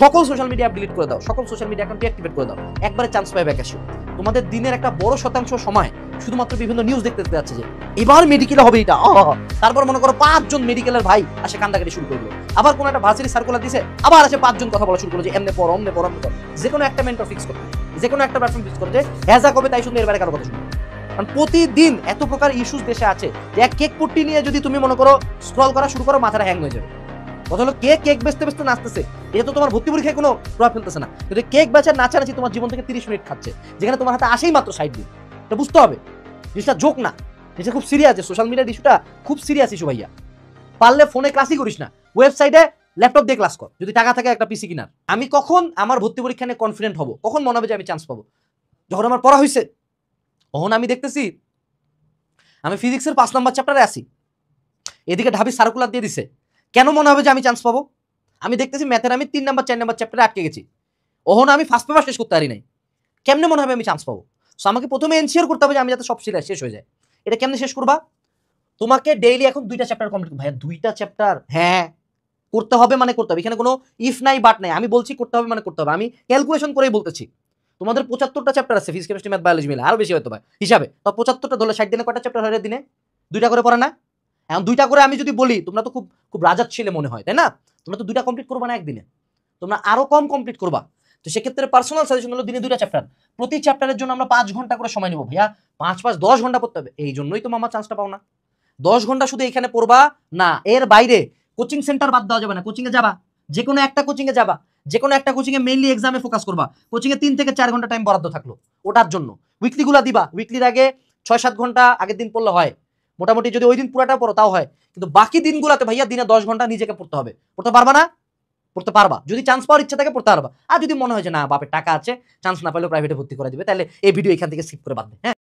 সকল social media app delete করে দাও, সকল সোশ্যাল মিডিয়া অ্যাকাউন্ট ডিঅ্যাক্টিভেট করে দাও, একবারে চান্স পাবে ব্যাক আসো। তোমাদের দিনের একটা বড় শতাংশ সময় শুধুমাত্র বিভিন্ন নিউজ দেখতে যাচ্ছে যে এবার মেডিকেলে হবে এটা, তারপর মনে করো 5 জন মেডিকেলের ভাই আসে কান্দাকাটি শুরু করলো, আবার কোন একটা ভার্সিটি সার্কুলার দিছে, আবার আসে 5 জন কথা বলা শুরু করলো যে এমনে পড়ো অমনে পড়ো অমনে পড়ো। যে কোনো একটা মেন্টর ফিক্স করতে, যে কোনো একটা প্ল্যাটফর্ম ফিক্স করতে, হ্যাজা কবে তাই শুনতে এর বাইরে কারো কথা শুনবে। কারণ প্রতিদিন এত প্রকার ইস্যুস দেশে আছে যে এক কেক পুট্টি নিয়ে যদি তুমি মনে করো স্ক্রল করা শুরু করো, মাথাটা হ্যাং হয়ে যাবে। কথা হলো কেক বেচতে বেচতে নাচতেছে, এটা তো তোমার ভর্তি পরীক্ষায় কোনো প্রভাব ফেলতেছে না, কিন্তু কেক বেচার নাচানাচি তোমার জীবন থেকে 30 মিনিট খাচ্ছে, যেখানে তোমার হাতে আসেই মাত্র 60 দিন। এটা বুঝতে হবে, জিনিসটা জোক না, জিনিসটা খুব সিরিয়াস। সোশ্যাল মিডিয়ার ইস্যুটা খুব সিরিয়াস ইস্যু ভাইয়া। পারলে ফোনে ক্লাসই করিস না, ওয়েবসাইটে ল্যাপটপ দিয়ে ক্লাস কর, যদি টাকা থাকে একটা পিসি কিনার। আমি কখন আমার ভর্তি পরীক্ষা নিয়ে কনফিডেন্ট হবো, কখন মনে হবে যে আমি চান্স পাবো? যখন আমার পড়া হয়েছে, তখন আমি দেখতেছি আমি ফিজিক্সের 5 নম্বর চ্যাপ্টারে আছি, এদিকে ঢাবি সার্কুলার দিয়ে দিছে, কেন মনে হবে যে আমি চান্স পাবো? আমি দেখতেছি ম্যাথের আমি 3 নম্বর 4 নম্বর চ্যাপ্টারে আটকে গেছি, ওহন আমি ফার্স্ট পেপার শেষ করতে পারি নাই, কেমনে মনে হবে আমি চান্স পাবো? সো আমাকে প্রথমে এনশিওর করতে হবে যে আমি যাতে সব সিলেবাস শেষ হয়ে যায়। এটা কেমনে শেষ করবা? তোমাকে ডেইলি এখন 2টা চ্যাপ্টার কমপ্লিট, ভাইয়া 2টা চ্যাপ্টার, হ্যাঁ করতে হবে মানে করতে হবে, এখানে কোনো ইফ নাই বাট নাই, আমি বলছি করতে হবে মানে করতে হবে, আমি ক্যালকুলেশন করেই বলতেছি। তোমাদের 75টা চ্যাপ্টার আছে ফিজিক্স কেমিস্ট্রি ম্যাথ বায়োলজি মিলে, আরো বেশি হয়তো ভাই হিসাবে, তো 75টা ধরলে 60 দিনে কয়টা চ্যাপ্টার হয় দিনে? 2টা করে পড়া না? এখন 2টা করে আমি যদি বলি, তোমরা তো খুব খুব রাজার ছেলে মনে হয়, তাই না? তোমরা তো 2টা কমপ্লিট করবা না একদিনে, তোমরা আরো কম কমপ্লিট করবা। তো সেক্ষেত্রে পার্সোনাল সাজেশন হলো দিনে 2টা চ্যাপ্টার, প্রতি চ্যাপ্টারের জন্য আমরা 5 ঘন্টা করে সময় নেবো ভাইয়া, 5 10 ঘন্টা পড়তে হবে। এই জন্যই তো মামা চান্সটা পাও না। 10 ঘন্টা শুধু এখানে পড়বা না, এর বাইরে কোচিং সেন্টার বাদ দেওয়া যাবে না, কোচিং এ যাবা, যে কোনো একটা কোচিং এ যাবা, যে কোনো একটা কোচিং এ মেইনলি এক্সামে ফোকাস করবা, কোচিং এ 3 থেকে 4 ঘন্টা টাইম বরাদ্দ থাকলো ওটার জন্য। উইকলি গুলা দিবা, উইকলির আগে 6-7 ঘন্টা আগের দিন পড়লে হয়, মোটামুটি যদি ওই দিন পুরাটা পড়ো তাও হয়, কিন্তু বাকি দিনগুলোতে ভাইয়া দিনে 10 ঘন্টা নিজেকে পড়তে হবে। পড়তে পারবা না? পড়তে পারবা, যদি চান্স পাওয়ার ইচ্ছা থাকে পড়তে পারবা। আর যদি মনে হয় যে না বাপের টাকা আছে, চান্স না পেলেও প্রাইভেটে ভর্তি করে দিবে, তাহলে এই ভিডিও এখান থেকে স্কিপ করে বাদ দে। হ্যাঁ।